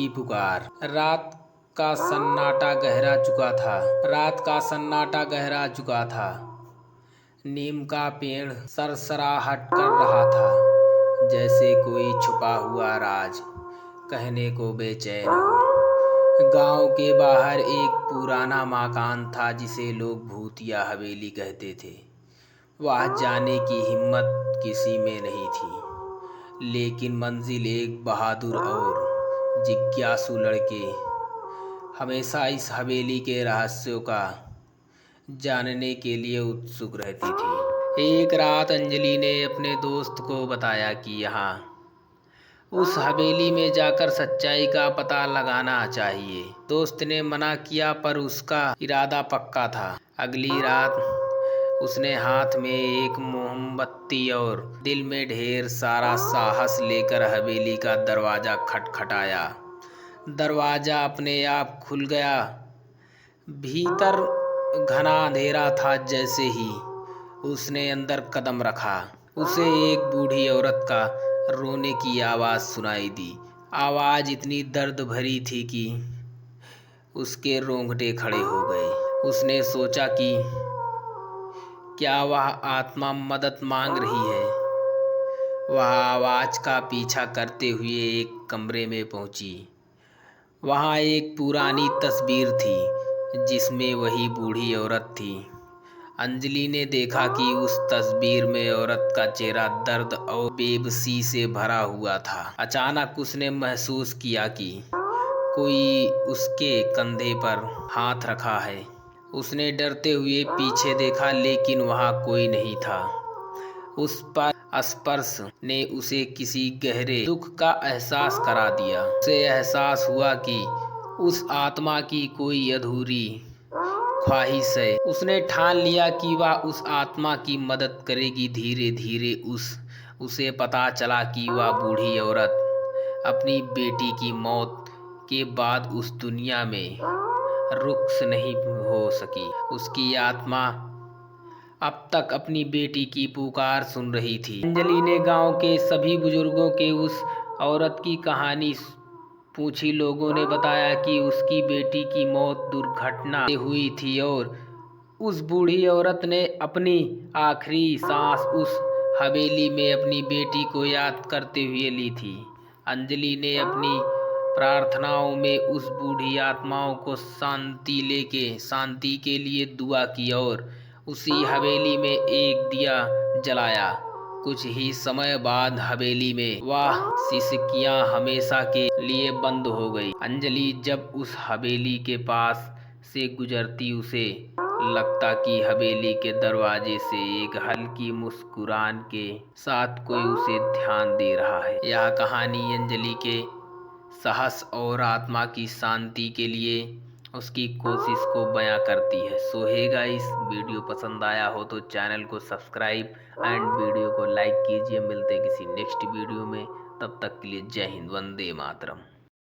की पुकार। रात का सन्नाटा गहरा चुका था। नीम का पेड़ सरसराहट कर रहा था, जैसे कोई छुपा हुआ राज कहने को बेचैन हो। गांव के बाहर एक पुराना मकान था जिसे लोग भूतिया हवेली कहते थे। वह जाने की हिम्मत किसी में नहीं थी, लेकिन मंजिल एक बहादुर और जिज्ञासु लड़के हमेशा इस हवेली के रहस्यों का जानने के लिए उत्सुक रहती थी। एक रात अंजलि ने अपने दोस्त को बताया कि यहाँ उस हवेली में जाकर सच्चाई का पता लगाना चाहिए। दोस्त ने मना किया, पर उसका इरादा पक्का था। अगली रात उसने हाथ में एक मोमबत्ती और दिल में ढेर सारा साहस लेकर हवेली का दरवाज़ा खटखटाया। दरवाज़ा अपने आप खुल गया। भीतर घना अंधेरा था। जैसे ही उसने अंदर कदम रखा, उसे एक बूढ़ी औरत का रोने की आवाज़ सुनाई दी। आवाज़ इतनी दर्द भरी थी कि उसके रोंगटे खड़े हो गए। उसने सोचा कि क्या वह आत्मा मदद मांग रही है। वह आवाज़ का पीछा करते हुए एक कमरे में पहुंची। वहाँ एक पुरानी तस्वीर थी जिसमें वही बूढ़ी औरत थी। अंजलि ने देखा कि उस तस्वीर में औरत का चेहरा दर्द और बेबसी से भरा हुआ था। अचानक उसने महसूस किया कि कोई उसके कंधे पर हाथ रखा है। उसने डरते हुए पीछे देखा, लेकिन वहाँ कोई नहीं था। उस पर स्पर्श ने उसे किसी गहरे दुख का एहसास करा दिया। उसे एहसास हुआ कि उस आत्मा की कोई अधूरी ख्वाहिश है। उसने ठान लिया कि वह उस आत्मा की मदद करेगी। धीरे धीरे उसे पता चला कि वह बूढ़ी औरत अपनी बेटी की मौत के बाद उस दुनिया में रुख नहीं हो सकी। उसकी आत्मा अब तक अपनी बेटी की पुकार सुन रही थी। अंजलि ने गांव के सभी बुजुर्गों के उस औरत की कहानी पूछी। लोगों ने बताया कि उसकी बेटी की मौत दुर्घटना से हुई थी और उस बूढ़ी औरत ने अपनी आखिरी सांस उस हवेली में अपनी बेटी को याद करते हुए ली थी। अंजलि ने अपनी प्रार्थनाओं में उस बूढ़ी आत्माओं को शांति के लिए दुआ की और उसी हवेली में एक दिया जलाया। कुछ ही समय बाद हवेली में वह सिसकियां हमेशा के लिए बंद हो गई। अंजलि जब उस हवेली के पास से गुजरती, उसे लगता कि हवेली के दरवाजे से एक हल्की मुस्कुराहट के साथ कोई उसे ध्यान दे रहा है। यह कहानी अंजलि के साहस और आत्मा की शांति के लिए उसकी कोशिश को बयां करती है। सो हे गाइस, वीडियो पसंद आया हो तो चैनल को सब्सक्राइब एंड वीडियो को लाइक कीजिए। मिलते हैं किसी नेक्स्ट वीडियो में। तब तक के लिए जय हिंद, वंदे मातरम।